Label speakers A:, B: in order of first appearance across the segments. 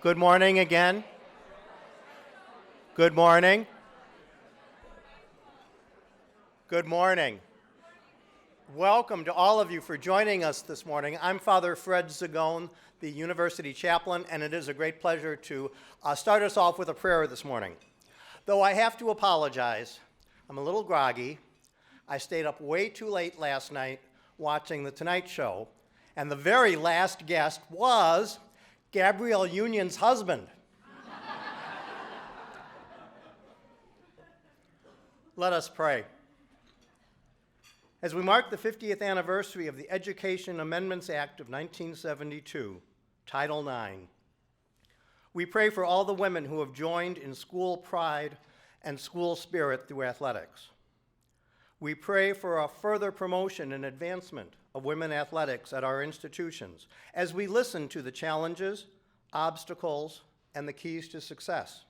A: Good morning again. Good morning. Good morning. Welcome to all of you for joining us this morning. I'm Father Fred Zagone, the University Chaplain, and it is a great pleasure to start us off with a prayer this morning. Though I have to apologize, I'm a little groggy. I stayed up way too late last night watching The Tonight Show, and the very last guest was Gabrielle Union's husband. Let us pray. As we mark the 50th anniversary of the Education Amendments Act of 1972, Title IX, we pray for all the women who have joined in school pride and school spirit through athletics. We pray for a further promotion and advancement of women athletics at our institutions as we listen to the challenges, obstacles, and the keys to success.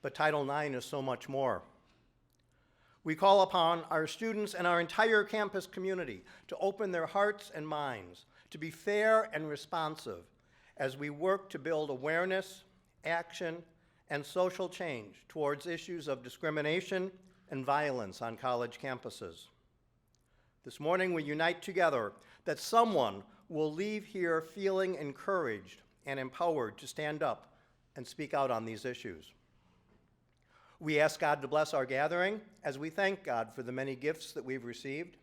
A: But Title IX is so much more. We call upon our students and our entire campus community to open their hearts and minds, to be fair and responsive as we work to build awareness, action, and social change towards issues of discrimination and violence on college campuses. This morning we unite together that someone will leave here feeling encouraged and empowered to stand up and speak out on these issues. We ask God to bless our gathering as we thank God for the many gifts that we've received.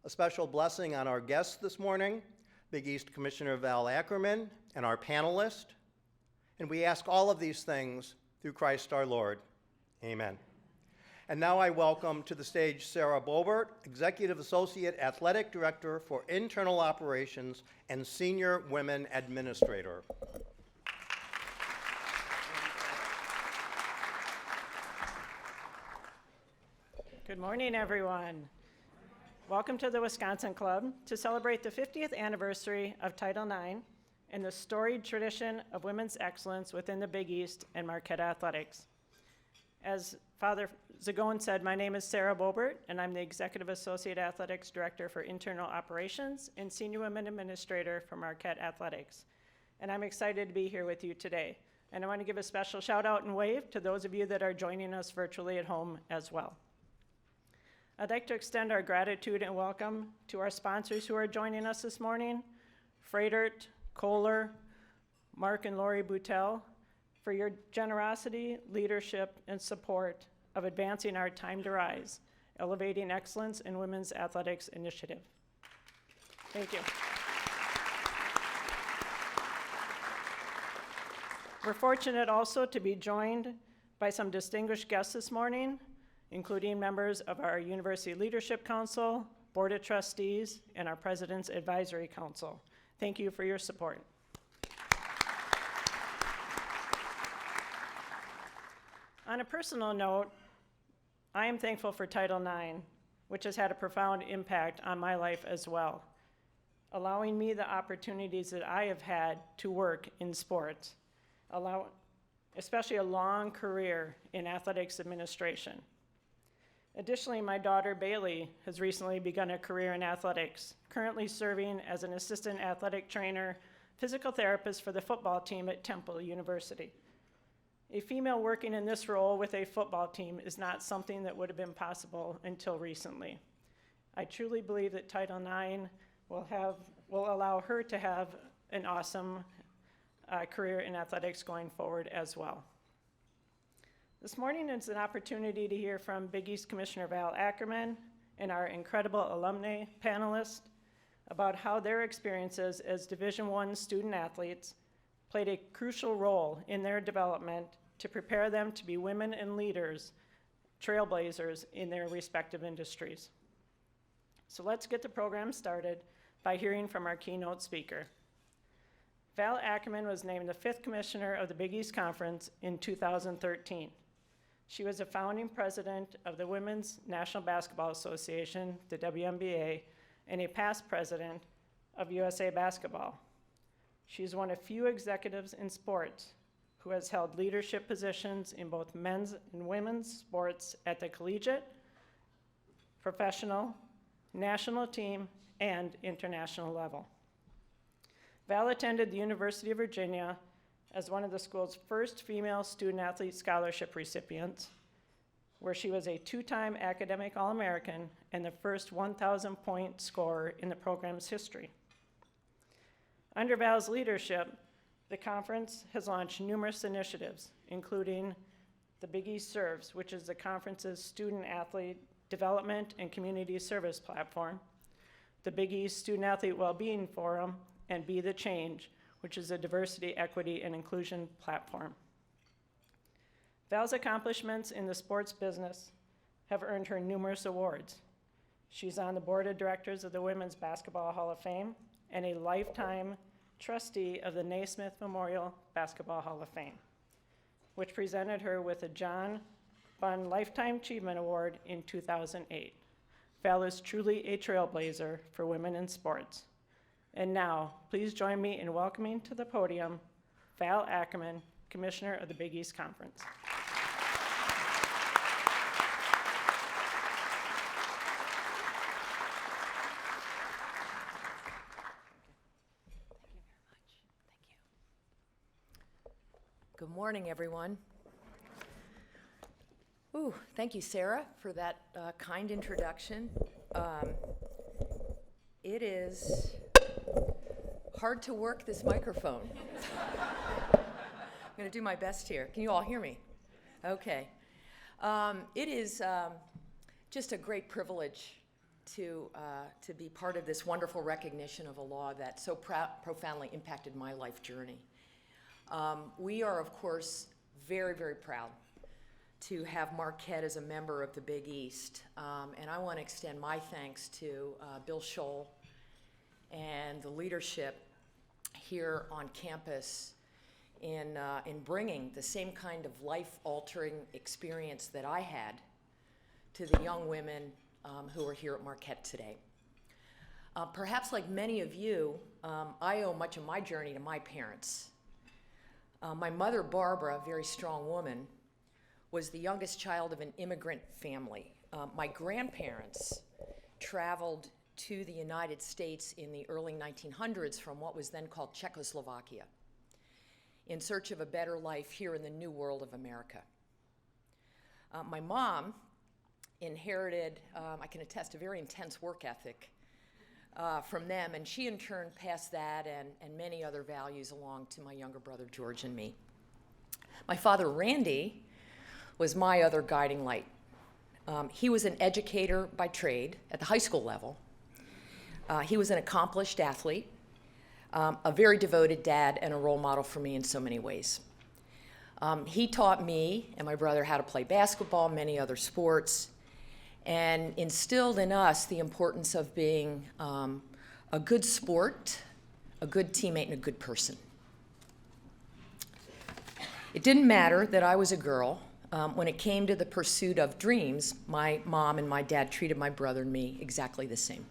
A: A special blessing on our guests this morning, Big East Commissioner Val Ackerman, and our panelists. And we ask all of these things through Christ our Lord. Amen. And now I welcome to the stage Sarah Bobert, Executive Associate Athletic Director for Internal Operations and Senior Women Administrator.
B: Good morning, everyone. Welcome to the Wisconsin Club to celebrate the 50th anniversary of Title IX and the storied tradition of women's excellence within the Big East and Marquette athletics. As Father Zagone said, my name is Sarah Bobert, and I'm the Executive Associate Athletics Director for Internal Operations and Senior Women Administrator for Marquette Athletics. And I'm excited to be here with you today. And I want to give a special shout out and wave to those of you that are joining us virtually at home as well. I'd like to extend our gratitude and welcome to our sponsors who are joining us this morning, Freidert, Kohler, Mark and Lori Boutel, for your generosity, leadership, and support of advancing our Time to Rise, Elevating Excellence in Women's Athletics initiative. Thank you. We're fortunate also to be joined by some distinguished guests this morning, including members of our University Leadership Council, Board of Trustees, and our President's Advisory Council. Thank you for your support. On a personal note, I am thankful for Title IX, which has had a profound impact on my life as well, allowing me the opportunities that I have had to work in sports, especially a long career in athletics administration. Additionally, my daughter Bailey has recently begun a career in athletics, currently serving as an assistant athletic trainer, physical therapist for the football team at Temple University. A female working in this role with a football team is not something that would have been possible until recently. I truly believe that Title IX will allow her to have an awesome career in athletics going forward as well. This morning is an opportunity to hear from Big East Commissioner Val Ackerman and our incredible alumni panelists about how their experiences as Division I student athletes played a crucial role in their development to prepare them to be women and leaders, trailblazers in their respective industries. So let's get the program started by hearing from our keynote speaker. Val Ackerman was named the 5th Commissioner of the Big East Conference in 2013. She was a founding president of the Women's National Basketball Association, the WNBA, and a past president of USA Basketball. She's one of few executives in sports who has held leadership positions in both men's and women's sports at the collegiate, professional, national team, and international level. Val attended the University of Virginia as one of the school's first female student-athlete scholarship recipients, where she was a 2-time academic All-American and the first 1,000-point scorer in the program's history. Under Val's leadership, the conference has launched numerous initiatives, including the Big East Serves, which is the conference's student-athlete development and community service platform, the Big East Student-Athlete Wellbeing Forum, and Be the Change, which is a diversity, equity, and inclusion platform. Val's accomplishments in the sports business have earned her numerous awards. She's on the board of directors of the Women's Basketball Hall of Fame and a lifetime trustee of the Naismith Memorial Basketball Hall of Fame, which presented her with a John Bunn Lifetime Achievement Award in 2008. Val is truly a trailblazer for women in sports. And now, please join me in welcoming to the podium Val Ackerman, Commissioner of the Big East Conference.
C: Good morning, everyone. Ooh, thank you, Sarah, for that kind introduction. It is hard to work this microphone. I'm going to do my best here. Can you all hear me? Okay. It is just a great privilege to be part of this wonderful recognition of a law that so profoundly impacted my life journey. We are, of course, very, very proud to have Marquette as a member of the Big East. And I want to extend my thanks to Bill Scholl and the leadership here on campus in bringing the same kind of life-altering experience that I had to the young women who are here at Marquette today. Perhaps like many of you, I owe much of my journey to my parents. My mother, Barbara, a very strong woman, was the youngest child of an immigrant family. My grandparents traveled to the United States in the early 1900s from what was then called Czechoslovakia in search of a better life here in the new world of America. My mom inherited, I can attest, a very intense work ethic from them, and she in turn passed that and many other values along to my younger brother George and me. My father Randy was my other guiding light. He was an educator by trade at the high school level. He was an accomplished athlete, a very devoted dad, and a role model for me in so many ways. He taught me and my brother how to play basketball, many other sports, and instilled in us the importance of being a good sport, a good teammate, and a good person. It didn't matter that I was a girl. When it came to the pursuit of dreams, my mom and my dad treated my brother and me exactly the same.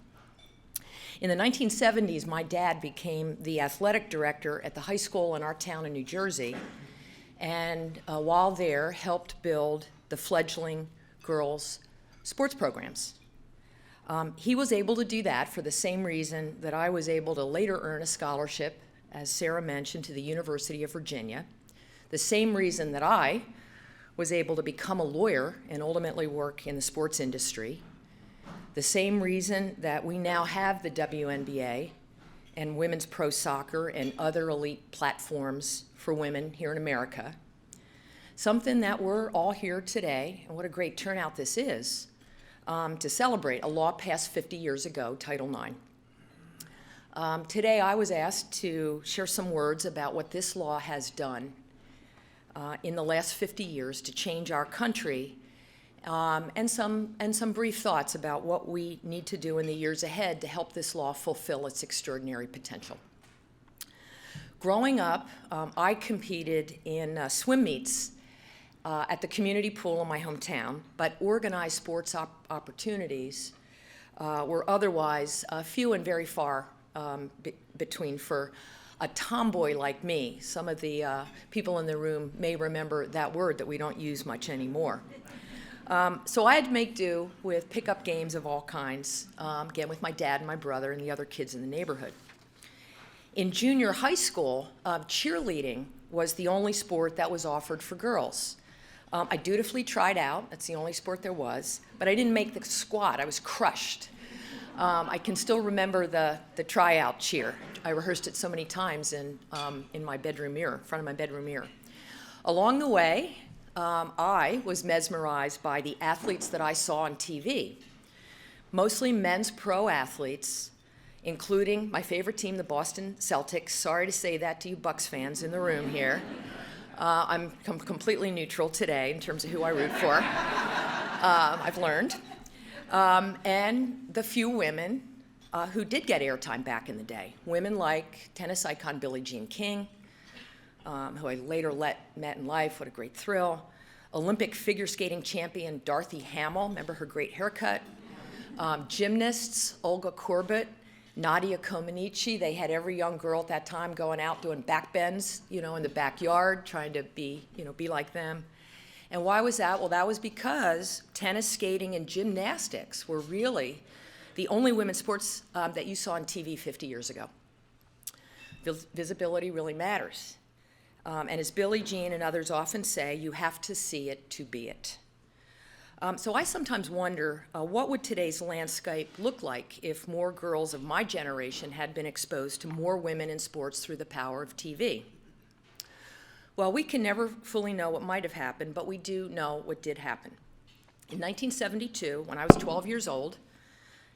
C: In the 1970s, my dad became the athletic director at the high school in our town in New Jersey, and while there, helped build the fledgling girls' sports programs. He was able to do that for the same reason that I was able to later earn a scholarship, as Sarah mentioned, to the University of Virginia, the same reason that I was able to become a lawyer and ultimately work in the sports industry, the same reason that we now have the WNBA and women's pro soccer and other elite platforms for women here in America, something that we're all here today, and what a great turnout this is, to celebrate a law passed 50 years ago, Title IX. Today I was asked to share some words about what this law has done in the last 50 years to change our country, and some brief thoughts about what we need to do in the years ahead to help this law fulfill its extraordinary potential. Growing up, I competed in swim meets at the community pool in my hometown, but organized sports opportunities were otherwise few and very far between for a tomboy like me. Some of the people in the room may remember that word that we don't use much anymore. So I had to make do with pickup games of all kinds, again with my dad and my brother and the other kids in the neighborhood. In junior high school, cheerleading was the only sport that was offered for girls. I dutifully tried out. That's the only sport there was. But I didn't make the squad. I was crushed. I can still remember the tryout cheer. I rehearsed it so many times in my bedroom mirror, in front of my bedroom mirror. Along the way, I was mesmerized by the athletes that I saw on TV, mostly men's pro athletes, including my favorite team, the Boston Celtics. Sorry to say that to you Bucks fans in the room here. I'm completely neutral today in terms of who I root for. I've learned. And the few women who did get airtime back in the day. Women like tennis icon Billie Jean King, who I later met in life. What a great thrill. Olympic figure skating champion Dorothy Hamill. Remember her great haircut? Gymnasts Olga Korbut, Nadia Comaneci. They had every young girl at that time going out doing back bends, in the backyard, trying to be like them. And why was that? Well, that was because tennis, skating, and gymnastics were really the only women's sports that you saw on TV 50 years ago. Visibility really matters. And as Billie Jean and others often say, you have to see it to be it. So I sometimes wonder, what would today's landscape look like if more girls of my generation had been exposed to more women in sports through the power of TV? Well, we can never fully know what might have happened, but we do know what did happen. In 1972, when I was 12 years old,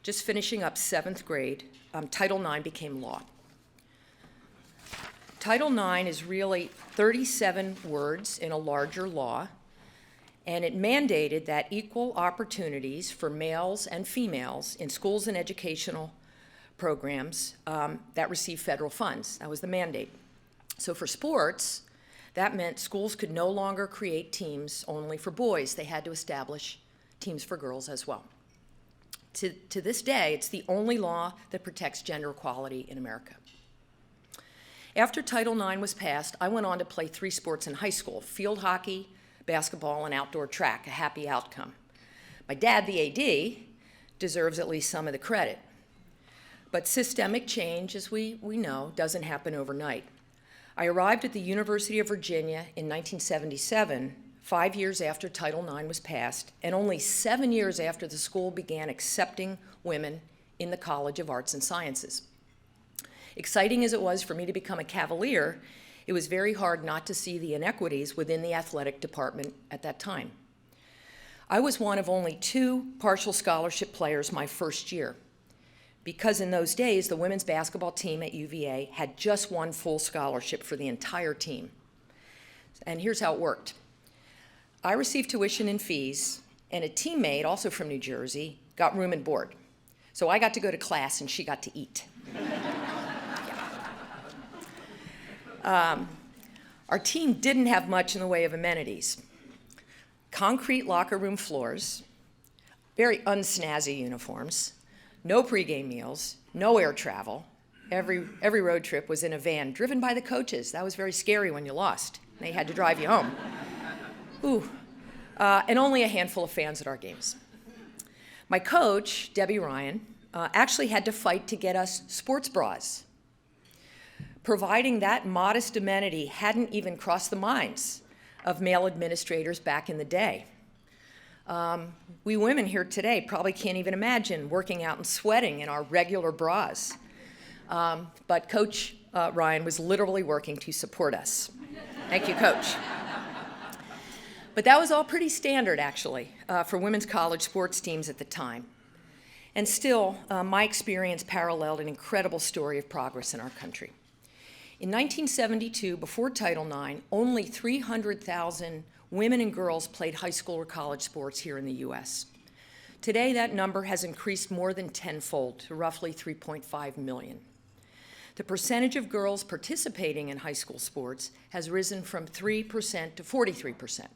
C: just finishing up 7th grade, Title IX became law. Title IX is really 37 words in a larger law, and it mandated that equal opportunities for males and females in schools and educational programs that receive federal funds. That was the mandate. So for sports, that meant schools could no longer create teams only for boys. They had to establish teams for girls as well. To this day, it's the only law that protects gender equality in America. After Title IX was passed, I went on to play 3 sports in high school: field hockey, basketball, and outdoor track, a happy outcome. My dad, the AD, deserves at least some of the credit. But systemic change, as we know, doesn't happen overnight. I arrived at the University of Virginia in 1977, 5 years after Title IX was passed, and only 7 years after the school began accepting women in the College of Arts and Sciences. Exciting as it was for me to become a Cavalier, it was very hard not to see the inequities within the athletic department at that time. I was one of only 2 partial scholarship players my first year, because in those days, the women's basketball team at UVA had just 1 full scholarship for the entire team. And here's how it worked. I received tuition and fees, and a teammate, also from New Jersey, got room and board. So I got to go to class, and she got to eat. Our team didn't have much in the way of amenities. Concrete locker room floors, very unsnazzy uniforms, no pregame meals, no air travel. Every road trip was in a van driven by the coaches. That was very scary when you lost. They had to drive you home. And only a handful of fans at our games. My coach, Debbie Ryan, actually had to fight to get us sports bras. Providing that modest amenity hadn't even crossed the minds of male administrators back in the day. We women here today probably can't even imagine working out and sweating in our regular bras. But Coach Ryan was literally working to support us. Thank you, Coach. But that was all pretty standard, actually, for women's college sports teams at the time. And still, my experience paralleled an incredible story of progress in our country. In 1972, before Title IX, only 300,000 women and girls played high school or college sports here in the U.S. Today, that number has increased more than tenfold to roughly 3.5 million. The percentage of girls participating in high school sports has risen from 3% to 43%.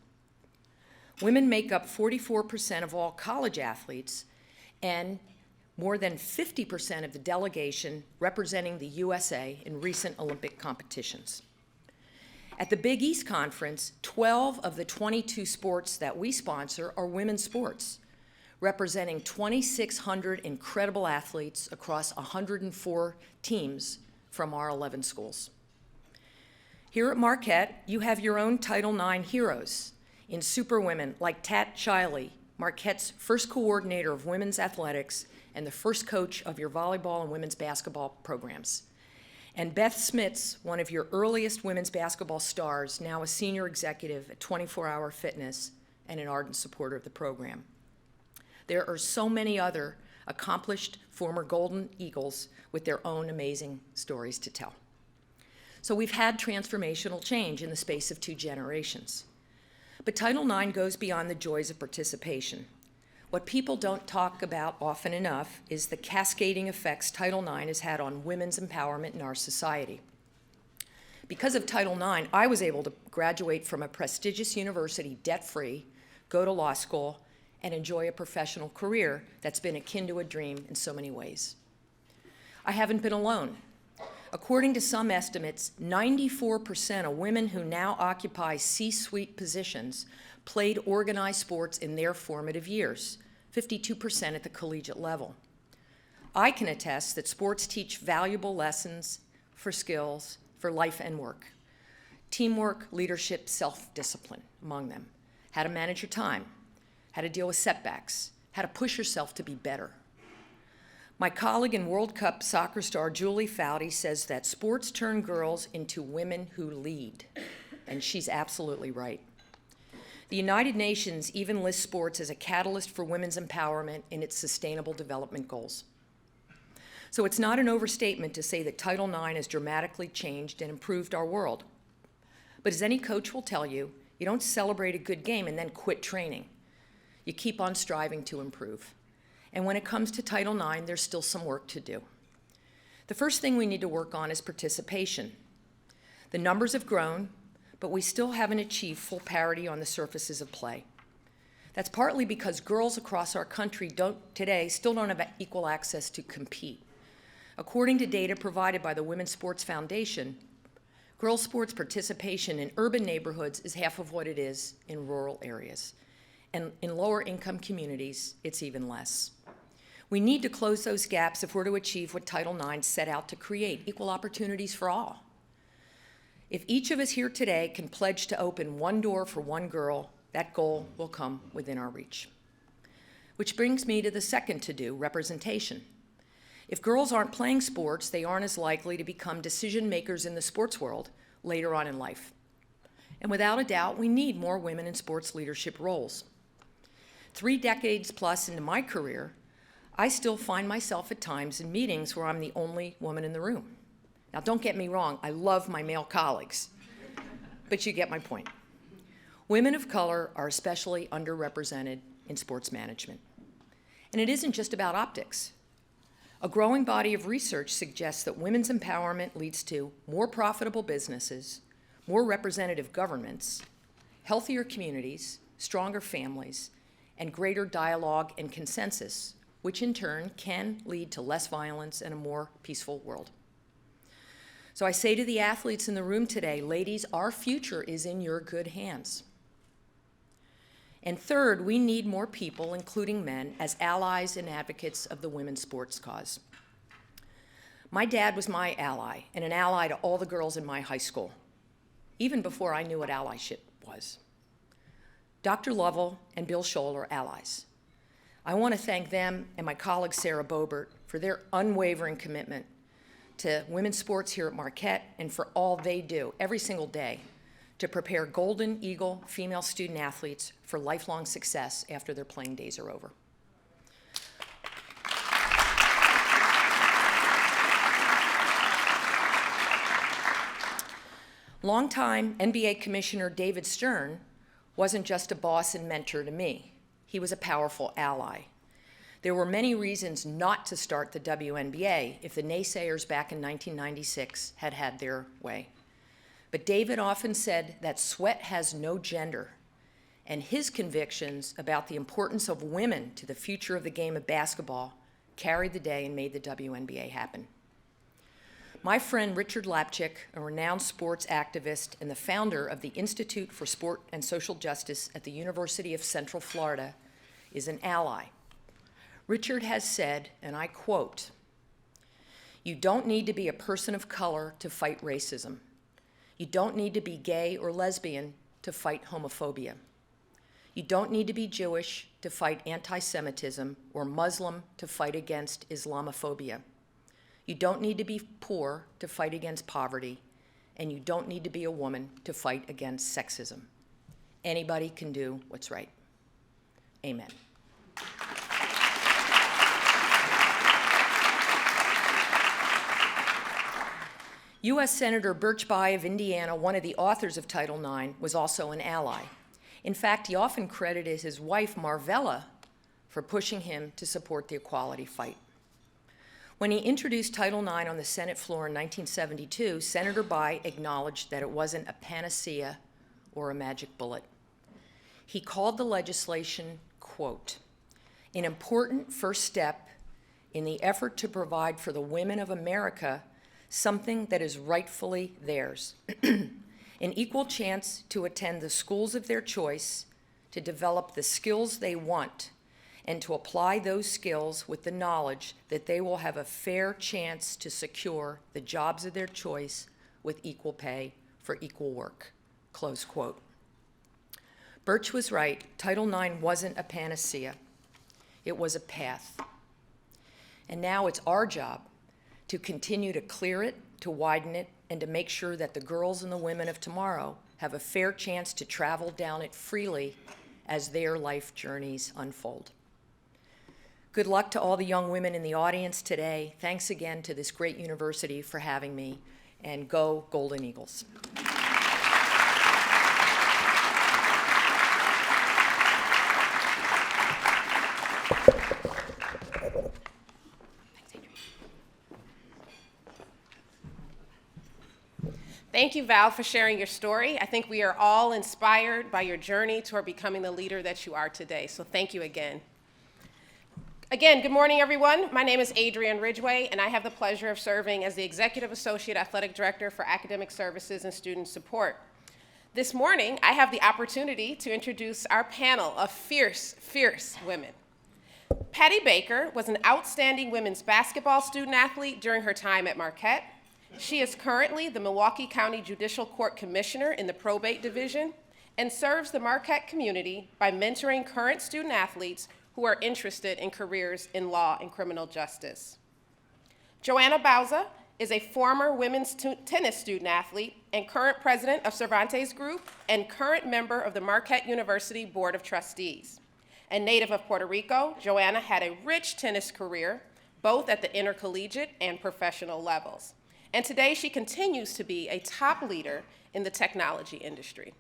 C: Women make up 44% of all college athletes and more than 50% of the delegation representing the USA in recent Olympic competitions. At the Big East Conference, 12 of the 22 sports that we sponsor are women's sports, representing 2,600 incredible athletes across 104 teams from our 11 schools. Here at Marquette, you have your own Title IX heroes in superwomen like Tat Shiley, Marquette's first coordinator of women's athletics and the first coach of your volleyball and women's basketball programs. And Beth Smits, one of your earliest women's basketball stars, now a senior executive at 24 Hour Fitness and an ardent supporter of the program. There are so many other accomplished former Golden Eagles with their own amazing stories to tell. So we've had transformational change in the space of 2 generations. But Title IX goes beyond the joys of participation. What people don't talk about often enough is the cascading effects Title IX has had on women's empowerment in our society. Because of Title IX, I was able to graduate from a prestigious university debt-free, go to law school, and enjoy a professional career that's been akin to a dream in so many ways. I haven't been alone. According to some estimates, 94% of women who now occupy C-suite positions played organized sports in their formative years, 52% at the collegiate level. I can attest that sports teach valuable lessons for skills, for life and work. Teamwork, leadership, self-discipline among them. How to manage your time, how to deal with setbacks, how to push yourself to be better. My colleague and World Cup soccer star Julie Foudy says that sports turn girls into women who lead, and she's absolutely right. The United Nations even lists sports as a catalyst for women's empowerment in its Sustainable Development Goals. So it's not an overstatement to say that Title IX has dramatically changed and improved our world. But as any coach will tell you, you don't celebrate a good game and then quit training. You keep on striving to improve. And when it comes to Title IX, there's still some work to do. The first thing we need to work on is participation. The numbers have grown, but we still haven't achieved full parity on the surfaces of play. That's partly because girls across our country today still don't have equal access to compete. According to data provided by the Women's Sports Foundation, girls' sports participation in urban neighborhoods is half of what it is in rural areas. And in lower income communities, it's even less. We need to close those gaps if we're to achieve what Title IX set out to create, equal opportunities for all. If each of us here today can pledge to open one door for one girl, that goal will come within our reach. Which brings me to the second to-do, representation. If girls aren't playing sports, they aren't as likely to become decision makers in the sports world later on in life. And without a doubt, we need more women in sports leadership roles. 3 decades plus into my career, I still find myself at times in meetings where I'm the only woman in the room. Now, don't get me wrong, I love my male colleagues, but you get my point. Women of color are especially underrepresented in sports management. And it isn't just about optics. A growing body of research suggests that women's empowerment leads to more profitable businesses, more representative governments, healthier communities, stronger families, and greater dialogue and consensus, which in turn can lead to less violence and a more peaceful world. So I say to the athletes in the room today, ladies, our future is in your good hands. And third, we need more people, including men, as allies and advocates of the women's sports cause. My dad was my ally, and an ally to all the girls in my high school, even before I knew what allyship was. Dr. Lovell and Bill Scholl are allies. I want to thank them and my colleague Sarah Bobert for their unwavering commitment to women's sports here at Marquette and for all they do every single day to prepare Golden Eagle female student athletes for lifelong success after their playing days are over. Longtime NBA Commissioner David Stern wasn't just a boss and mentor to me. He was a powerful ally. There were many reasons not to start the WNBA if the naysayers back in 1996 had had their way. But David often said that sweat has no gender, and his convictions about the importance of women to the future of the game of basketball carried the day and made the WNBA happen. My friend Richard Lapchick, a renowned sports activist and the founder of the Institute for Sport and Social Justice at the University of Central Florida, is an ally. Richard has said, and I quote, "You don't need to be a person of color to fight racism. You don't need to be gay or lesbian to fight homophobia. You don't need to be Jewish to fight anti-Semitism or Muslim to fight against Islamophobia. You don't need to be poor to fight against poverty, and you don't need to be a woman to fight against sexism. Anybody can do what's right. Amen. U.S. Senator Birch Bayh of Indiana, one of the authors of Title IX, was also an ally. In fact, he often credited his wife, Marvella, for pushing him to support the equality fight. When he introduced Title IX on the Senate floor in 1972, Senator Bayh acknowledged that it wasn't a panacea or a magic bullet. He called the legislation, quote, an important first step in the effort to provide for the women of America something that is rightfully theirs, an equal chance to attend the schools of their choice, to develop the skills they want, and to apply those skills with the knowledge that they will have a fair chance to secure the jobs of their choice with equal pay for equal work, close quote. Birch was right. Title IX wasn't a panacea. It was a path. And now it's our job to continue to clear it, to widen it, and to make sure that the girls and the women of tomorrow have a fair chance to travel down it freely as their life journeys unfold. Good luck to all the young women in the audience today. Thanks again to this great university for having me, and go Golden Eagles.
D: Thank you, Val, for sharing your story. I think we are all inspired by your journey toward becoming the leader that you are today, so thank you again. Again, good morning, everyone. My name is Adrienne Ridgeway, and I have the pleasure of serving as the Executive Associate Athletic Director for Academic Services and Student Support. This morning, I have the opportunity to introduce our panel of fierce, fierce women. Patty Baker was an outstanding women's basketball student athlete during her time at Marquette. She is currently the Milwaukee County Judicial Court Commissioner in the Probate Division and serves the Marquette community by mentoring current student athletes who are interested in careers in law and criminal justice. Joanna Bauza is a former women's tennis student athlete and current president of Cervantes Group and current member of the Marquette University Board of Trustees. A native of Puerto Rico, Joanna had a rich tennis career, both at the intercollegiate and professional levels. And today she continues to be a top leader in the technology industry.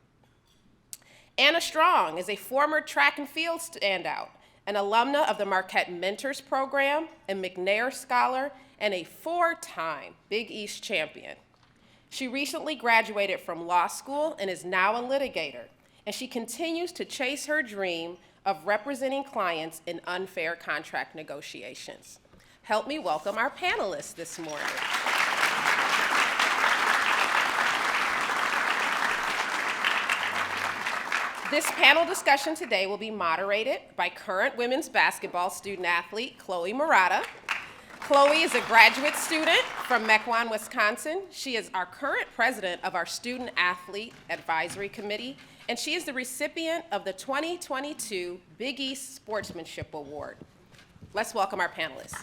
D: Anna Strong is a former track and field standout, an alumna of the Marquette Mentors Program, a McNair Scholar, and a 4-time Big East champion. She recently graduated from law school and is now a litigator, and she continues to chase her dream of representing clients in unfair contract negotiations. Help me welcome our panelists this morning. This panel discussion today will be moderated by current women's basketball student athlete, Chloe Murata. Chloe is a graduate student from Mequon, Wisconsin. She is our current president of our Student Athlete Advisory Committee, and she is the recipient of the 2022 Big East Sportsmanship Award. Let's welcome our panelists.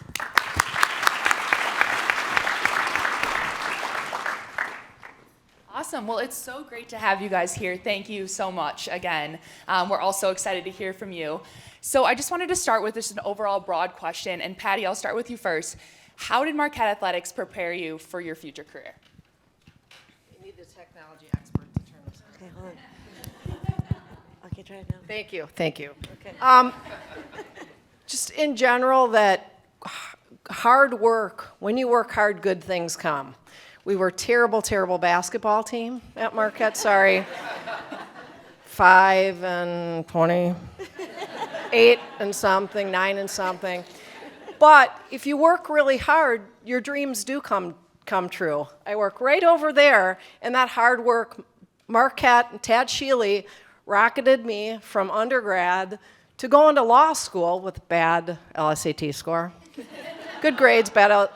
E: Awesome. Well, it's so great to have you guys here. Thank you so much again. We're all so excited to hear from you. So I just wanted to start with just an overall broad question. And Patty, I'll start with you first. How did Marquette Athletics prepare you for your future career?
F: You need the technology expert to turn this on.
G: Okay, hold on. Okay, try it now.
F: Thank you, thank you.
G: Okay.
F: Just in general, that hard work, when you work hard, good things come. We were terrible, terrible basketball team at Marquette, sorry. 5 and 20, 8 and something, 9 and something. But if you work really hard, your dreams do come true. I work right over there, and that hard work, Marquette and Tad Sheely rocketed me from undergrad to go into law school with bad LSAT score. Good grades, bad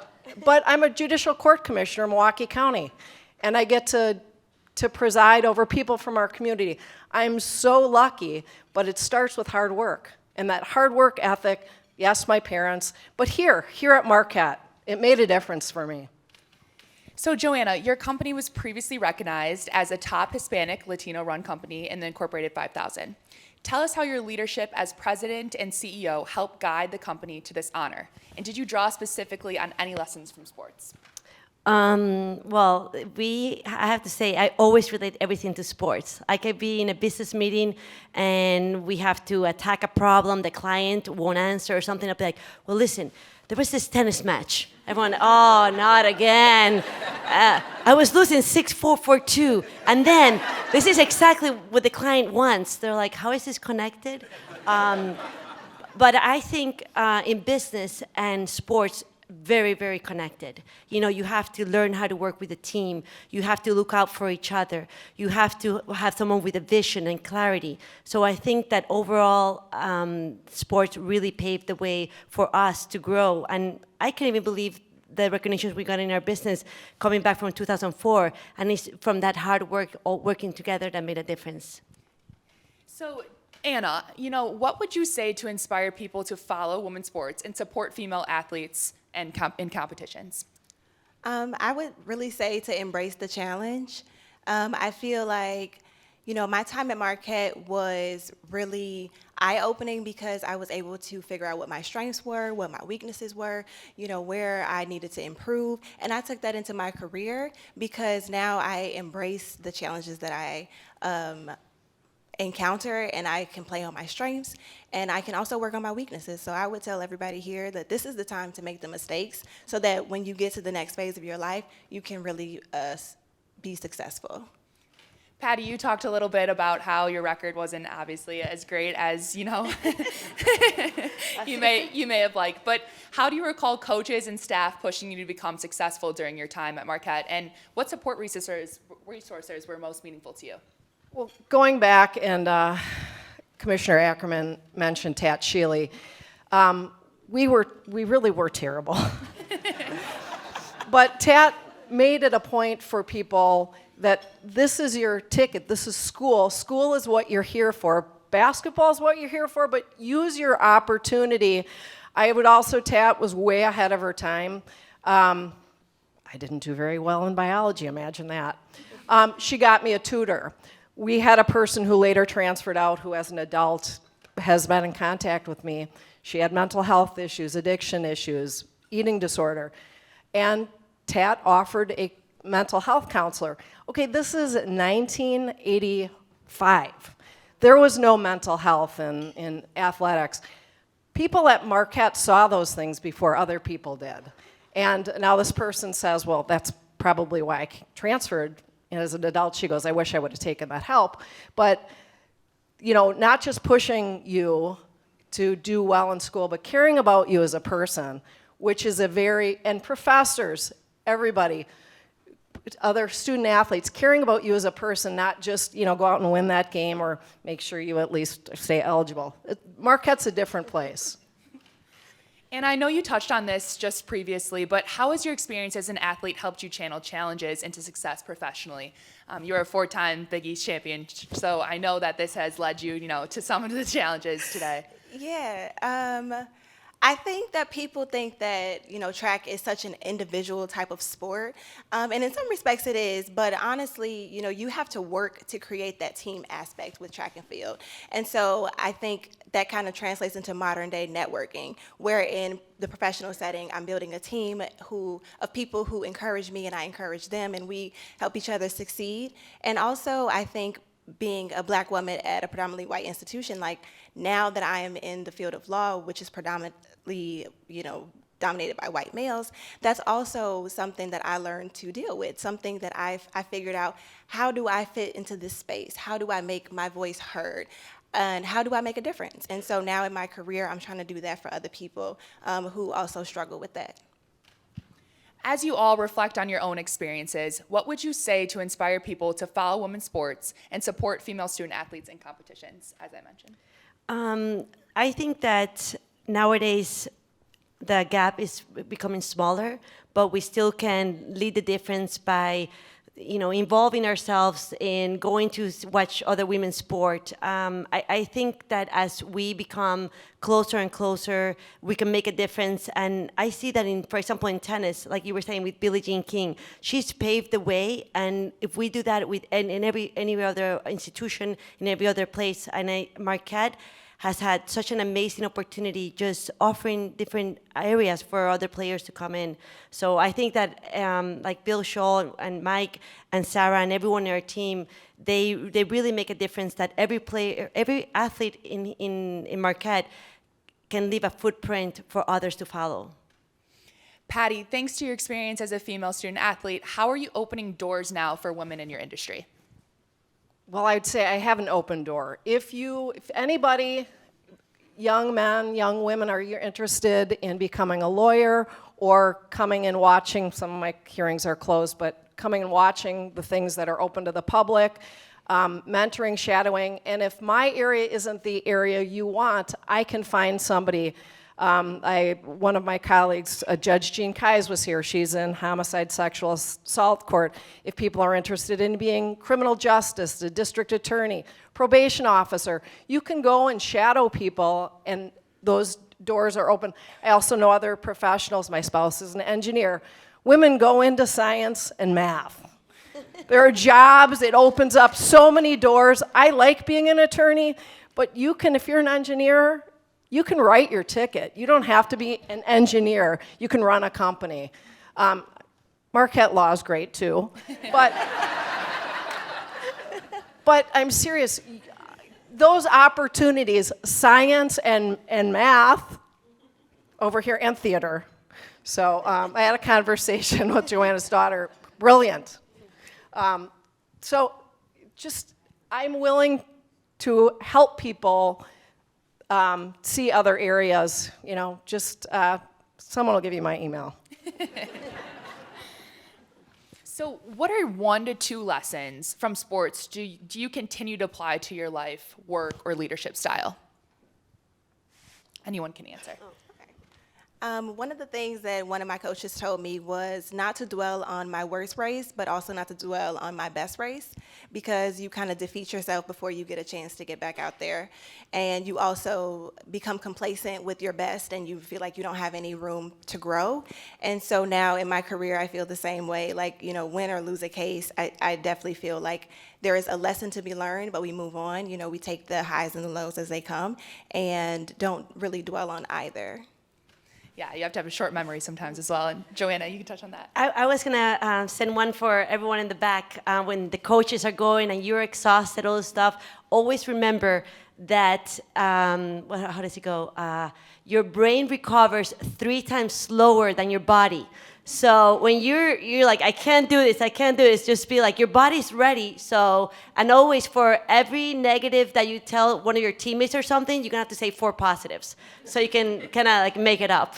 F: but I'm a judicial court commissioner in Milwaukee County, and I get to to preside over people from our community. I'm so lucky, but it starts with hard work. And that hard work ethic, yes, my parents, but here at Marquette, it made a difference for me.
E: So Joanna, your company was previously recognized as a top Hispanic Latino-run company in the Incorporated 5000. Tell us how your leadership as president and CEO helped guide the company to this honor. And did you draw specifically on any lessons from sports?
G: Well, I have to say, I always relate everything to sports. I could be in a business meeting and we have to attack a problem, the client won't answer or something. I'll be like, well, listen, there was this tennis match. Everyone, oh, not again. I was losing 6-4, 4-2. And then, this is exactly what the client wants. They're like, how is this connected? But I think in business and sports, very, very connected. You know, you have to learn how to work with a team. You have to look out for each other. You have to have someone with a vision and clarity. So I think that overall, sports really paved the way for us to grow. And I can't even believe the recognitions we got in our business coming back from 2004. And it's from that hard work, all working together, that made a difference.
E: So Anna, you know, what would you say to inspire people to follow women's sports and support female athletes and in competitions?
H: I would really say to embrace the challenge. I feel like, you know, my time at Marquette was really eye-opening because I was able to figure out what my strengths were, what my weaknesses were, you know, where I needed to improve. And I took that into my career because now I embrace the challenges that I encounter, and I can play on my strengths, and I can also work on my weaknesses. So I would tell everybody here that this is the time to make the mistakes so that when you get to the next phase of your life, you can really be successful.
E: Patty, you talked a little bit about how your record wasn't obviously as great as, you know, you may have liked, but how do you recall coaches and staff pushing you to become successful during your time at Marquette, and what support resources were most meaningful to you?
F: Well, going back, and Commissioner Ackerman mentioned Tat Sheely, we really were terrible. But Tat made it a point for people that this is your ticket, this is school. School is what you're here for. Basketball is what you're here for, but use your opportunity. I would also, Tat was way ahead of her time. I didn't do very well in biology, imagine that. She got me a tutor. We had a person who later transferred out who as an adult has been in contact with me. She had mental health issues, addiction issues, eating disorder. And Tat offered a mental health counselor. Okay, this is 1985. There was no mental health in athletics. People at Marquette saw those things before other people did. And now this person says, well, that's probably why I transferred. And as an adult, she goes, I wish I would have taken that help. But, you know, not just pushing you to do well in school, but caring about you as a person, which is and professors, everybody, other student athletes, caring about you as a person, not just, you know, go out and win that game or make sure you at least stay eligible. Marquette's a different place.
E: And I know you touched on this just previously, but how has your experience as an athlete helped you channel challenges into success professionally? You're a 4-time Big East champion, so I know that this has led you, you know, to some of the challenges today.
H: Yeah, I think that people think that, you know, track is such an individual type of sport, and in some respects it is, but honestly, you know, you have to work to create that team aspect with track and field. And so I think that kind of translates into modern day networking, where in the professional setting, I'm building a team of people who encourage me and I encourage them, and we help each other succeed. And also, I think being a Black woman at a predominantly white institution, like now that I am in the field of law, which is predominantly, you know, dominated by white males, that's also something that I learned to deal with, something that I figured out, how do I fit into this space? How do I make my voice heard? And how do I make a difference? And so now in my career, I'm trying to do that for other people who also struggle with that.
E: As you all reflect on your own experiences, what would you say to inspire people to follow women's sports and support female student athletes in competitions, as I mentioned?
G: I think that nowadays the gap is becoming smaller, but we still can lead the difference by involving ourselves in going to watch other women's sport. I think that as we become closer and closer, we can make a difference. And I see that for example, in tennis, like you were saying with Billie Jean King, she's paved the way. And if we do that with in any other institution, in every other place, and Marquette has had such an amazing opportunity just offering different areas for other players to come in. So I think that like Bill Shaw and Mike and Sarah and everyone in our team, they really make a difference that every player, every athlete in Marquette can leave a footprint for others to follow.
E: Patty, thanks to your experience as a female student athlete, how are you opening doors now for women in your industry?
F: Well, I'd say I have an open door. If anybody, young men, young women, are you interested in becoming a lawyer or coming and watching, some of my hearings are closed, but coming and watching the things that are open to the public, mentoring, shadowing, and if my area isn't the area you want, I can find somebody. One of my colleagues, Judge Jean Kais, was here. She's in homicide sexual assault court. If people are interested in being criminal justice, the district attorney, probation officer, you can go and shadow people, and those doors are open. I also know other professionals. My spouse is an engineer. Women go into science and math. There are jobs. It opens up so many doors. I like being an attorney, but you can, if you're an engineer, you can write your ticket. You don't have to be an engineer. You can run a company. Marquette law is great too, but I'm serious. Those opportunities, science and math, over here, and theater. So I had a conversation with Joanna's daughter. Brilliant. So just, I'm willing to help people see other areas, just someone will give you my email.
E: So what are 1 to 2 lessons from sports do you continue to apply to your life, work, or leadership style? Anyone can answer.
H: One of the things that one of my coaches told me was not to dwell on my worst race, but also not to dwell on my best race, because you kind of defeat yourself before you get a chance to get back out there. And you also become complacent with your best, and you feel like you don't have any room to grow. And so now in my career, I feel the same way. Like, win or lose a case, I definitely feel like there is a lesson to be learned, but we move on. We take the highs and the lows as they come and don't really dwell on either.
E: Yeah, you have to have a short memory sometimes as well. And Joanna, you can touch on that.
G: I was gonna send one for everyone in the back. When the coaches are going and you're exhausted, all this stuff, always remember that, how does it go? Your brain recovers 3 times slower than your body. So when you're like, I can't do this, just be like, your body's ready. So, and always for every negative that you tell one of your teammates or something, you're gonna have to say 4 positives. So you can kind of like make it up.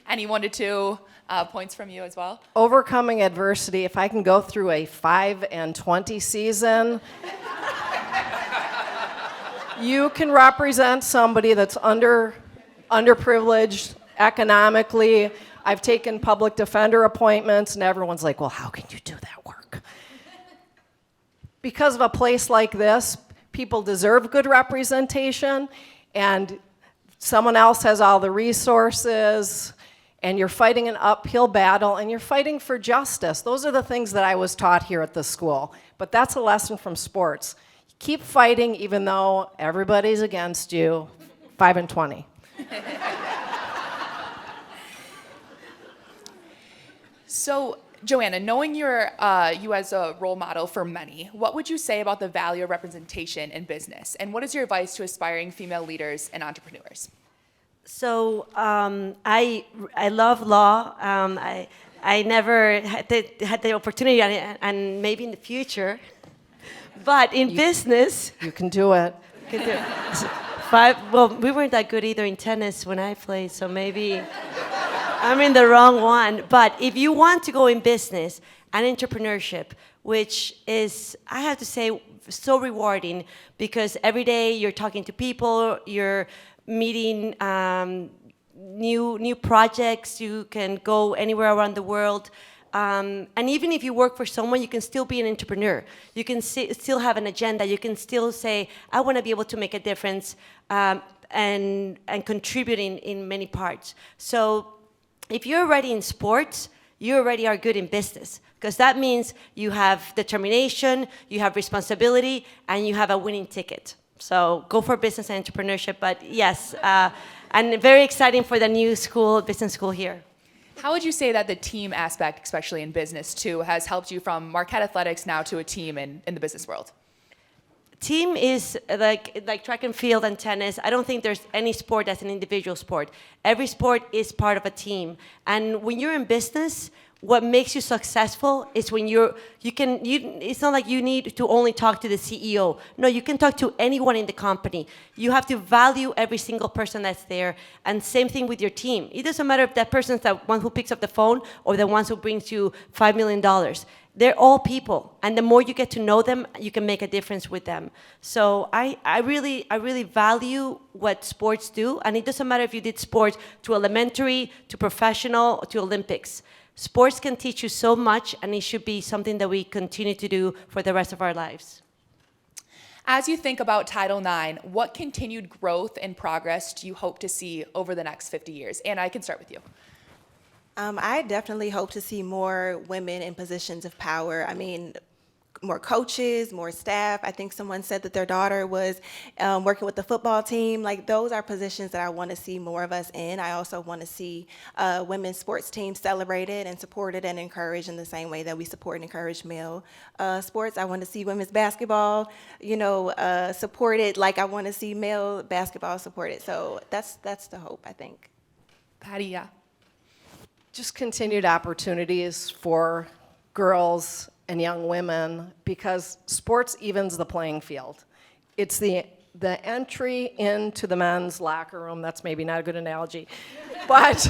E: Any 1 to 2 points from you as well?
F: Overcoming adversity, if I can go through a 5-20 season, you can represent somebody that's underprivileged economically. I've taken public defender appointments, and everyone's like, well, how can you do that work? Because of a place like this, people deserve good representation, and someone else has all the resources, and you're fighting an uphill battle, and you're fighting for justice. Those are the things that I was taught here at the school, but that's a lesson from sports. Keep fighting even though everybody's against you. 5-20.
E: So, Joanna, knowing you as a role model for many, what would you say about the value of representation in business? And what is your advice to aspiring female leaders and entrepreneurs?
G: So I love law. I never had the opportunity, and maybe in the future. But in business,
F: You can do it.
G: Well, we weren't that good either in tennis when I played, so maybe I'm in the wrong one. But if you want to go in business and entrepreneurship, which is, I have to say, so rewarding, because every day you're talking to people, you're meeting new projects, you can go anywhere around the world. And even if you work for someone, you can still be an entrepreneur. You can still have an agenda. You can still say, I want to be able to make a difference and contribute in many parts. So if you're already in sports, you already are good in business, because that means you have determination, you have responsibility, and you have a winning ticket. So go for business and entrepreneurship. But yes, and very exciting for the new school, business school here.
E: How would you say that the team aspect, especially in business too, has helped you from Marquette Athletics now to a team in the business world?
G: Team is like track and field and tennis. I don't think there's any sport that's an individual sport. Every sport is part of a team. And when you're in business, what makes you successful is when it's not like you need to only talk to the CEO. No, you can talk to anyone in the company. You have to value every single person that's there. And same thing with your team. It doesn't matter if that person's the one who picks up the phone or the one who brings you $5 million. They're all people. And the more you get to know them, you can make a difference with them. So I really value what sports do. And it doesn't matter if you did sports to elementary, to professional, to Olympics. Sports can teach you so much, and it should be something that we continue to do for the rest of our lives.
E: As you think about Title IX, what continued growth and progress do you hope to see over the next 50 years? Anna, I can start with you.
H: I definitely hope to see more women in positions of power. I mean, more coaches, more staff. I think someone said that their daughter was working with the football team. Like, those are positions that I want to see more of us in. I also want to see women's sports teams celebrated and supported and encouraged in the same way that we support and encourage male sports. I want to see women's basketball, supported like I want to see male basketball supported. So that's the hope, I think.
E: Patty, yeah.
F: Just continued opportunities for girls and young women, because sports evens the playing field. It's the entry into the men's locker room. That's maybe not a good analogy, but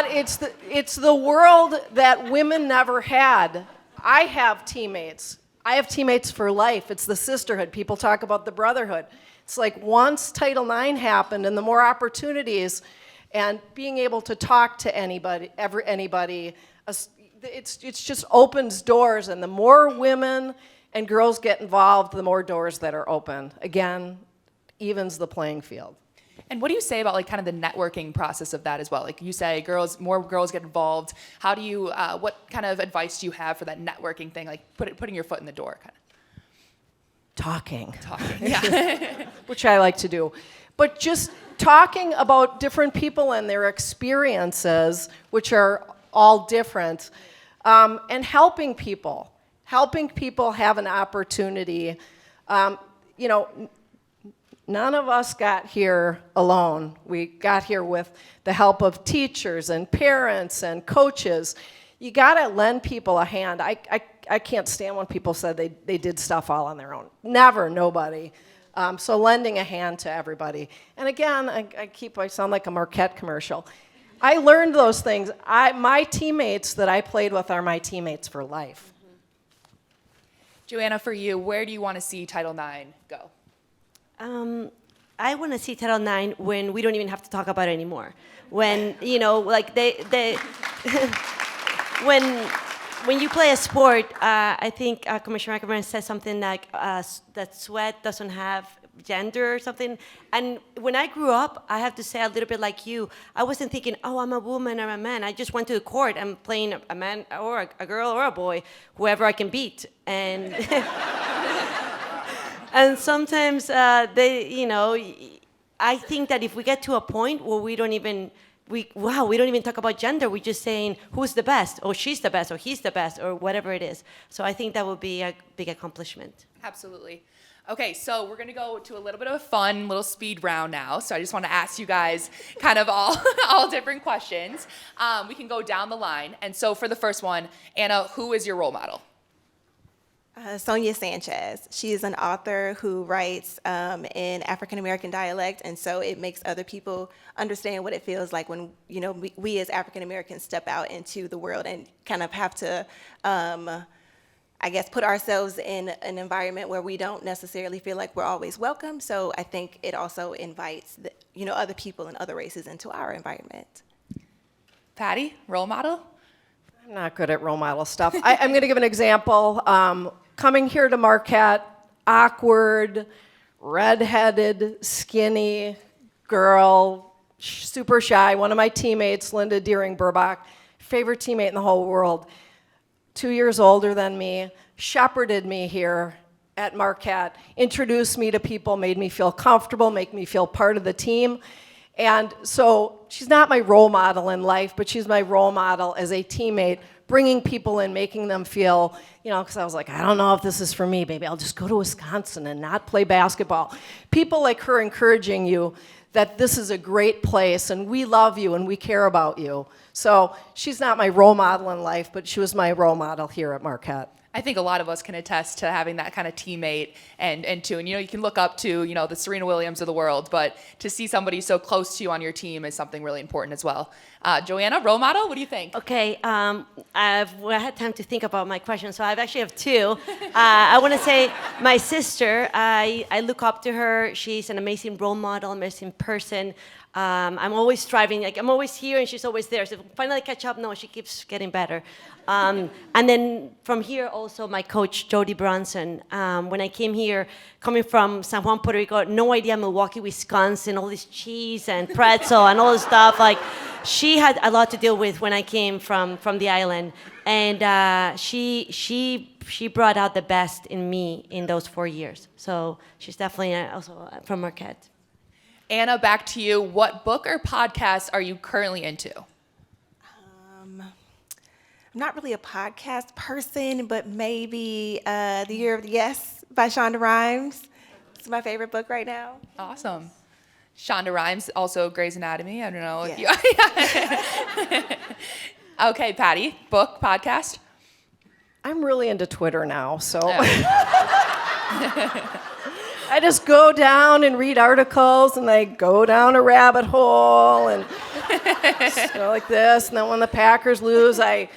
F: it's the world that women never had. I have teammates. I have teammates for life. It's the sisterhood. People talk about the brotherhood. It's like once Title IX happened and the more opportunities and being able to talk to anybody, it just opens doors, and the more women and girls get involved, the more doors that are open. Again, evens the playing field.
E: And what do you say about like kind of the networking process of that as well? Like you say, more girls get involved. How do you? What kind of advice do you have for that networking thing? Like putting your foot in the door, kind of.
F: Talking,
E: Yeah.
F: which I like to do, but just talking about different people and their experiences, which are all different, and helping people have an opportunity. None of us got here alone. We got here with the help of teachers and parents and coaches. You gotta lend people a hand. I can't stand when people said they did stuff all on their own. Never, nobody. So lending a hand to everybody. And again, I sound like a Marquette commercial. I learned those things. My teammates that I played with are my teammates for life.
E: Joanna, for you, where do you want to see Title IX go?
G: I want to see Title IX when we don't even have to talk about it anymore. When, like they when you play a sport, I think Commissioner Ackerman said something like that sweat doesn't have gender or something. And when I grew up, I have to say a little bit like you, I wasn't thinking, oh, I'm a woman or a man. I just went to the court and playing a man or a girl or a boy, whoever I can beat. And and sometimes I think that if we get to a point where we don't even talk about gender. We're just saying who's the best, or she's the best, or he's the best, or whatever it is. So I think that would be a big accomplishment.
E: Absolutely. Okay, so we're going to go to a little bit of a fun little speed round now. So I just want to ask you guys kind of all different questions. We can go down the line. And so for the first one, Anna, who is your role model?
H: Sonia Sanchez. She is an author who writes in African American dialect, and so it makes other people understand what it feels like when we as African Americans step out into the world and kind of have to, put ourselves in an environment where we don't necessarily feel like we're always welcome. So I think it also invites other people and other races into our environment.
E: Patty, role model?
F: I'm not good at role model stuff. I'm going to give an example. Coming here to Marquette, awkward, redheaded, skinny girl, super shy. One of my teammates, Linda Deering-Burbach, favorite teammate in the whole world, 2 years older than me, shepherded me here at Marquette, introduced me to people, made me feel comfortable, make me feel part of the team. And so she's not my role model in life, but she's my role model as a teammate, bringing people in, making them feel, because I was like, I don't know if this is for me, baby. I'll just go to Wisconsin and not play basketball. People like her encouraging you that this is a great place and we love you and we care about you. So she's not my role model in life, but she was my role model here at Marquette.
E: I think a lot of us can attest to having that kind of teammate and you can look up to, the Serena Williams of the world, but to see somebody so close to you on your team is something really important as well. Joanna, role model, what do you think?
G: Okay, I had time to think about my question, so I actually have two. I want to say my sister, I look up to her. She's an amazing role model, amazing person. I'm always striving, I'm always here and she's always there. So finally catch up, no, she keeps getting better. And then from here also my coach, Jody Bronson. When I came here, coming from San Juan, Puerto Rico, no idea Milwaukee, Wisconsin, all this cheese and pretzel and all this stuff. She had a lot to deal with when I came from the island. And she brought out the best in me in those 4 years. So she's definitely also from Marquette.
E: Anna, back to you. What book or podcast are you currently into?
H: I'm not really a podcast person, but maybe The Year of the Yes by Shonda Rhimes. It's my favorite book right now.
E: Awesome. Shonda Rhimes, also Grey's Anatomy. I don't know if you... Okay, Patty, book, podcast?
F: I'm really into Twitter now, so... I just go down and read articles, and I go down a rabbit hole, and go like this. And then when the Packers lose, I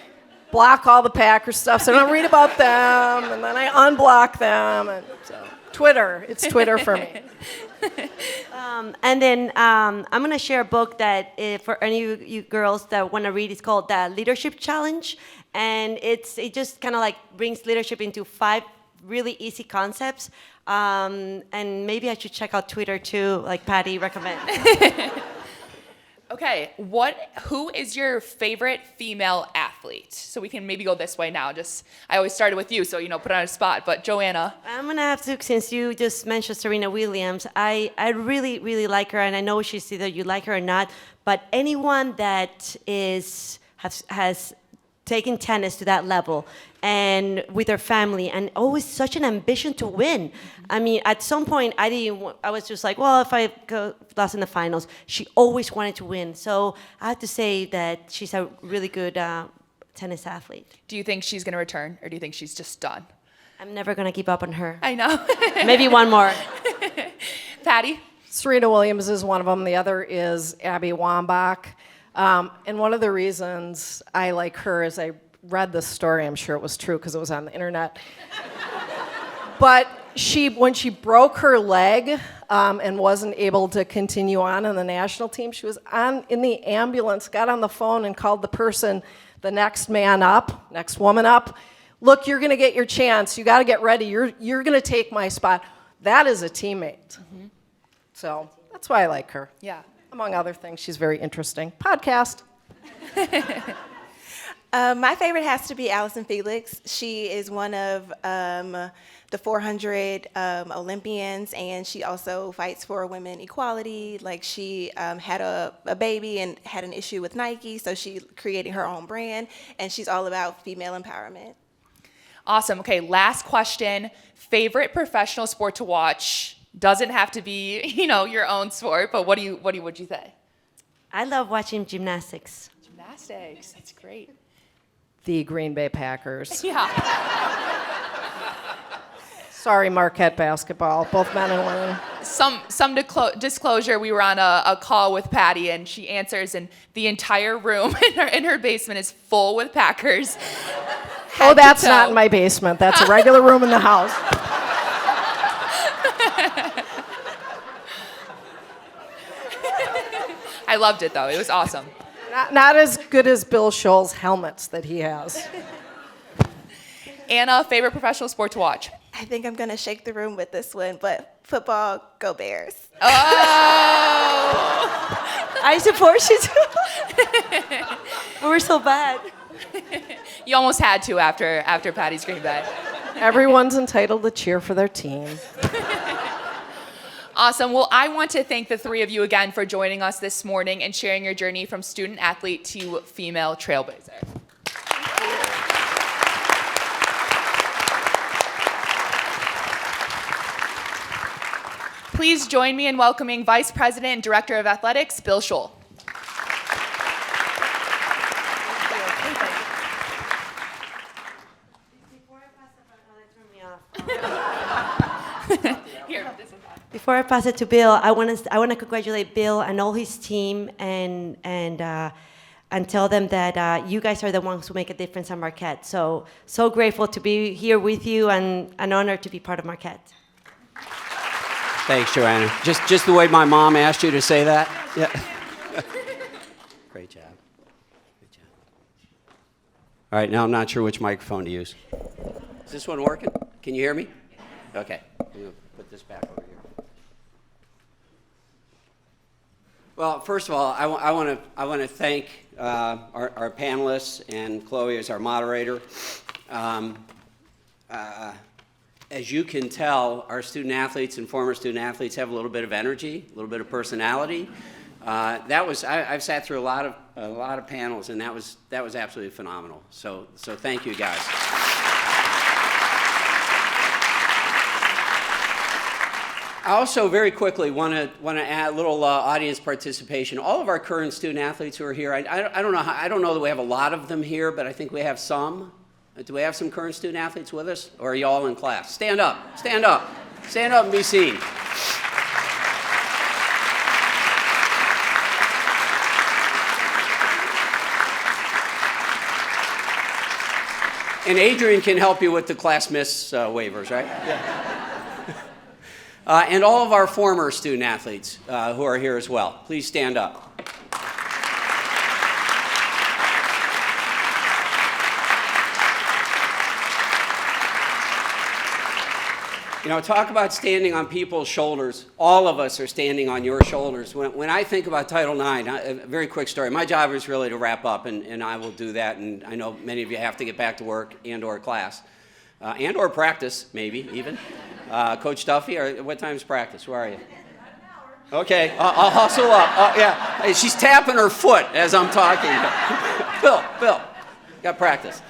F: block all the Packers stuff, so I don't read about them, and then I unblock them. And so Twitter, it's Twitter for me.
G: And then I'm going to share a book that for any of you girls that want to read, it's called The Leadership Challenge. And it just kind of brings leadership into 5 really easy concepts. And maybe I should check out Twitter too, like Patty recommended.
E: Okay, who is your favorite female athlete? So we can maybe go this way now. I always started with you, so put on a spot. But Joanna,
G: I'm gonna have to, since you just mentioned Serena Williams, I really, really like her, and I know she's either you like her or not. But anyone that has taken tennis to that level and with her family and always such an ambition to win. I mean, at some point I was just like, well, if I lost in the finals, she always wanted to win. So I have to say that she's a really good tennis athlete.
E: do you think she's going to return, or do you think she's just done?
G: I'm never gonna give up on her.
E: I know.
G: Maybe one more.
E: Patty?
F: Serena Williams is one of them. The other is Abby Wambach. And one of the reasons I like her is I read this story. I'm sure it was true because it was on the internet. But when she broke her leg and wasn't able to continue on in the national team, she was in the ambulance, got on the phone and called the person, the next man up, next woman up. Look, you're going to get your chance. You got to get ready. You're going to take my spot. That is a teammate. Mm-hmm. So that's why I like her.
E: Yeah.
F: Among other things, she's very interesting. Podcast.
H: My favorite has to be Allison Felix. She is one of the 400 Olympians, and she also fights for women equality. She had a baby and had an issue with Nike, so she's creating her own brand, and she's all about female empowerment.
E: Awesome. Okay, last question. Favorite professional sport to watch? Doesn't have to be, your own sport, but what would you say?
G: I love watching gymnastics.
E: Gymnastics. That's great.
F: The Green Bay Packers.
E: Yeah.
F: Sorry, Marquette basketball, both men and women.
E: Some disclosure, we were on a call with Patty, and she answers, and the entire room in her basement is full with Packers.
F: Oh, that's not in my basement. That's a regular room in the house.
E: I loved it, though. It was awesome.
F: Not as good as Bill Scholl's helmets that he has.
E: Anna, favorite professional sport to watch?
H: I think I'm going to shake the room with this one, but football, go Bears.
E: Oh!
G: I support you too. We're so bad.
E: You almost had to after Patty's Green Bay.
F: Everyone's entitled to cheer for their team.
E: Awesome. Well, I want to thank the three of you again for joining us this morning and sharing your journey from student athlete to female trailblazer. Please join me in welcoming Vice President and Director of Athletics, Bill Scholl.
G: Before I pass it to Bill, I want to congratulate Bill and all his team and tell them that you guys are the ones who make a difference at Marquette. So grateful to be here with you and an honor to be part of Marquette.
I: Thanks, Joanna. Just the way my mom asked you to say that. Yeah. Great job. Great job. All right, now I'm not sure which microphone to use. Is this one working? Can you hear me? Okay. I'm going to put this back over here. Well, first of all, I want to thank our panelists and Chloe as our moderator. As you can tell, our student athletes and former student athletes have a little bit of energy, a little bit of personality. I've sat through a lot of panels, and that was absolutely phenomenal. So thank you guys. I also very quickly want to add a little audience participation. All of our current student athletes who are here, I don't know that we have a lot of them here, but I think we have some. Do we have some current student athletes with us, or are you all in class? Stand up, stand up, stand up and be seen. And Adrienne can help you with the class miss waivers, right? Yeah. And all of our former student athletes who are here as well. Please stand up. You know, talk about standing on people's shoulders. All of us are standing on your shoulders. When I think about Title IX, a very quick story. My job is really to wrap up, and I will do that. And I know many of you have to get back to work and or class, and or practice, maybe even. Coach Duffy, or what time's practice? Where are you? Okay, I'll hustle up. Yeah, hey, she's tapping her foot as I'm talking. Bill, got practice.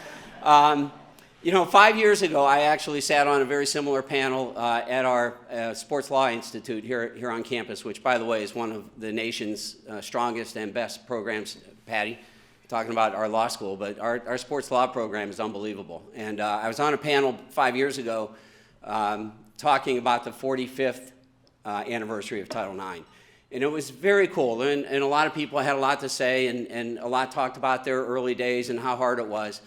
I: You know, 5 years ago, I actually sat on a very similar panel at our Sports Law Institute here on campus, which, by the way, is one of the nation's strongest and best programs. Patty, talking about our law school, but our sports law program is unbelievable. And I was on a panel 5 years ago talking about the 45th anniversary of Title IX. And it was very cool, and a lot of people had a lot to say, and a lot talked about their early days and how hard it was.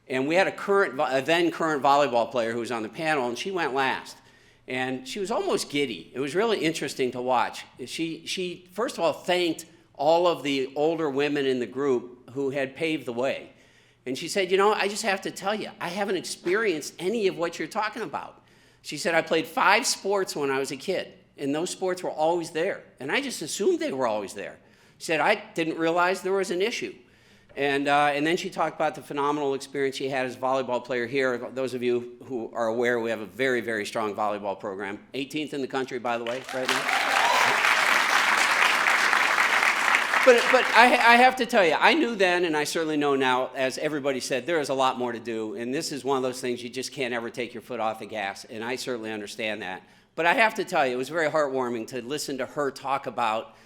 I: And we had a then current volleyball player who was on the panel, and she went last. And she was almost giddy. It was really interesting to watch. She first of all thanked all of the older women in the group who had paved the way. And she said, you know, I just have to tell you, I haven't experienced any of what you're talking about. She said, I played 5 sports when I was a kid, and those sports were always there. And I just assumed they were always there. She said, I didn't realize there was an issue. And then she talked about the phenomenal experience she had as a volleyball player here. Those of you who are aware, we have a very, very strong volleyball program. 18th in the country, by the way, right now. But I have to tell you, I knew then, and I certainly know now, as everybody said, there is a lot more to do. And this is one of those things you just can't ever take your foot off the gas. And I certainly understand that. But I have to tell you, it was very heartwarming to listen to her talk about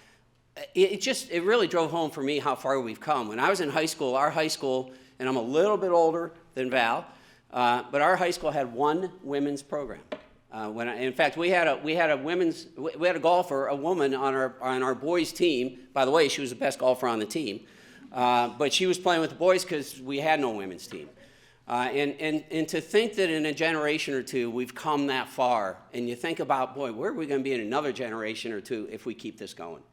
I: it really drove home for me how far we've come. When I was in high school, our high school, and I'm a little bit older than Val, but our high school had one women's program. In fact, we had a golfer, a woman on our boys' team. By the way, she was the best golfer on the team, but she was playing with the boys because we had no women's team. And to think that in a generation or two we've come that far, and you think about, boy, where are we going to be in another generation or two if we keep this going?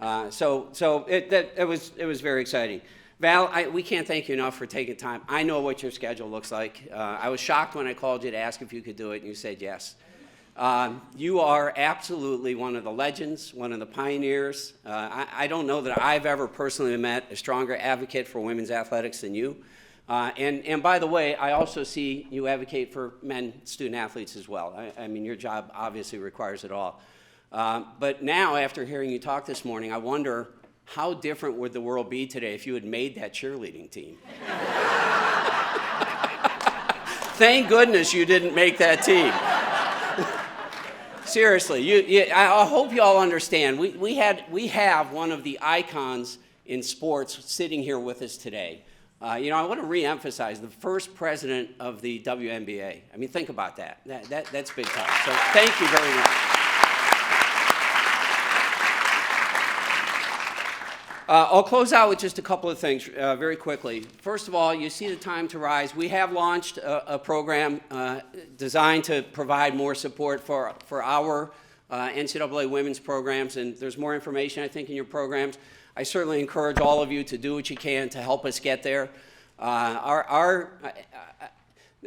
I: It was very exciting. Val, we can't thank you enough for taking time. I know what your schedule looks like. I was shocked when I called you to ask if you could do it, and you said yes. You are absolutely one of the legends, one of the pioneers. I don't know that I've ever personally met a stronger advocate for women's athletics than you. And by the way, I also see you advocate for men student athletes as well. I mean, your job obviously requires it all. But now, after hearing you talk this morning, I wonder how different would the world be today if you had made that cheerleading team? Thank goodness you didn't make that team. Seriously, I hope you all understand. We have one of the icons in sports sitting here with us today. I want to reemphasize the first president of the WNBA. I mean, think about that. That's big time. So thank you very much. I'll close out with just a couple of things very quickly. First of all, you see the Time to Rise. We have launched a program designed to provide more support for our NCAA women's programs, and there's more information, I think, in your programs. I certainly encourage all of you to do what you can to help us get there.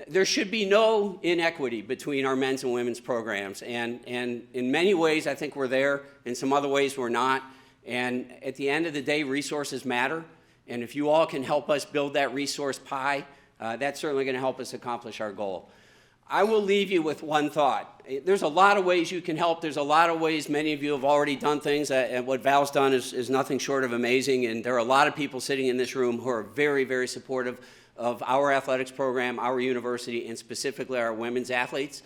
I: There should be no inequity between our men's and women's programs, and in many ways, I think we're there. In some other ways, we're not. And at the end of the day, resources matter. And if you all can help us build that resource pie, that's certainly going to help us accomplish our goal. I will leave you with one thought. There's a lot of ways you can help. There's a lot of ways many of you have already done things. And what Val's done is nothing short of amazing. And there are a lot of people sitting in this room who are very, very supportive of our athletics program, our university, and specifically our women's athletes.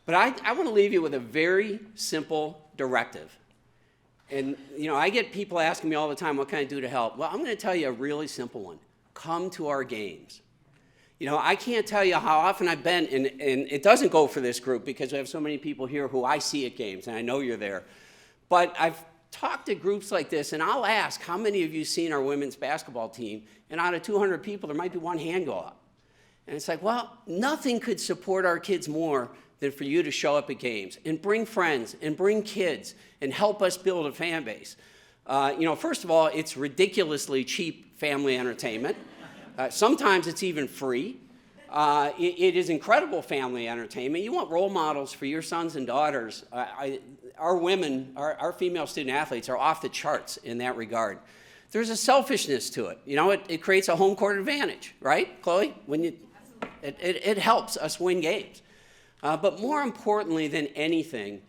I: But I want to leave you with a very simple directive. And, I get people asking me all the time, what can I do to help? Well, I'm going to tell you a really simple one. Come to our games. I can't tell you how often I've been, and it doesn't go for this group because we have so many people here who I see at games, and I know you're there. But I've talked to groups like this, and I'll ask, how many of you seen our women's basketball team? And out of 200 people, there might be one hand go up. And it's like, well, nothing could support our kids more than for you to show up at games and bring friends and bring kids and help us build a fan base. First of all, it's ridiculously cheap family entertainment. Sometimes it's even free. It is incredible family entertainment. You want role models for your sons and daughters. Our women, our female student athletes are off the charts in that regard. There's a selfishness to it. It creates a home court advantage, right, Chloe? It helps us win games. But more importantly than anything,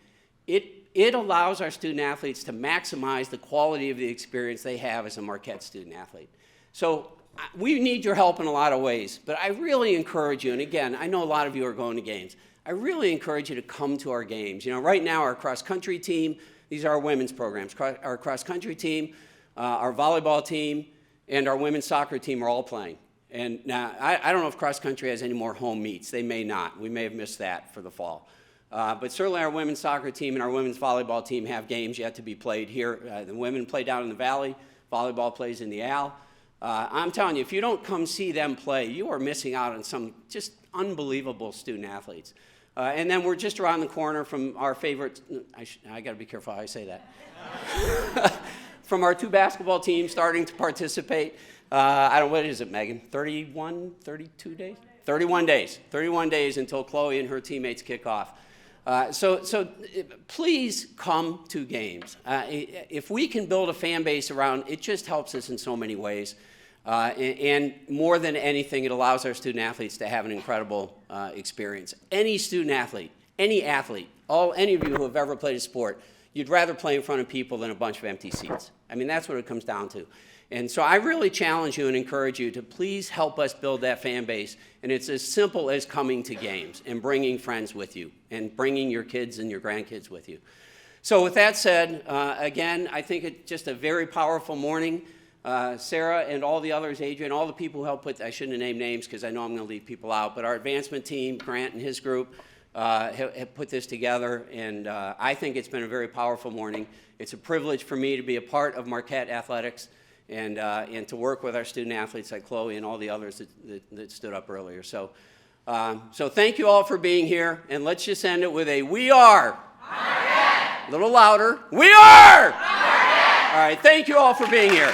I: it allows our student athletes to maximize the quality of the experience they have as a Marquette student athlete. So we need your help in a lot of ways, but I really encourage you, and again, I know a lot of you are going to games, I really encourage you to come to our games. Right now our cross-country team, these are our women's programs, our cross-country team, our volleyball team, and our women's soccer team are all playing. And now, I don't know if cross-country has any more home meets. They may not. We may have missed that for the fall. But certainly our women's soccer team and our women's volleyball team have games yet to be played here. The women play down in the Valley. Volleyball plays in the Al. I'm telling you, if you don't come see them play, you are missing out on some just unbelievable student athletes. And then we're just around the corner from our favorite, I got to be careful how I say that, from our two basketball teams starting to participate. What is it, Megan? 31, 32 days? 31 days. 31 days until Chloe and her teammates kick off. So please come to games. If we can build a fan base around, it just helps us in so many ways. And more than anything, it allows our student athletes to have an incredible experience. Any student athlete, any athlete, any of you who have ever played a sport, you'd rather play in front of people than a bunch of empty seats. I mean, that's what it comes down to. And so I really challenge you and encourage you to please help us build that fan base. And it's as simple as coming to games and bringing friends with you and bringing your kids and your grandkids with you. So with that said, again, I think it's just a very powerful morning. Sarah and all the others, Adrienne, all the people who helped put, I shouldn't have named names because I know I'm going to leave people out, but our advancement team, Grant and his group, have put this together. And I think it's been a very powerful morning. It's a privilege for me to be a part of Marquette Athletics. And to work with our student athletes like Chloe and all the others that stood up earlier. So thank you all for being here, and let's just end it with a "We are." Marquette. A little louder. We are. Marquette. right, thank you all for being here.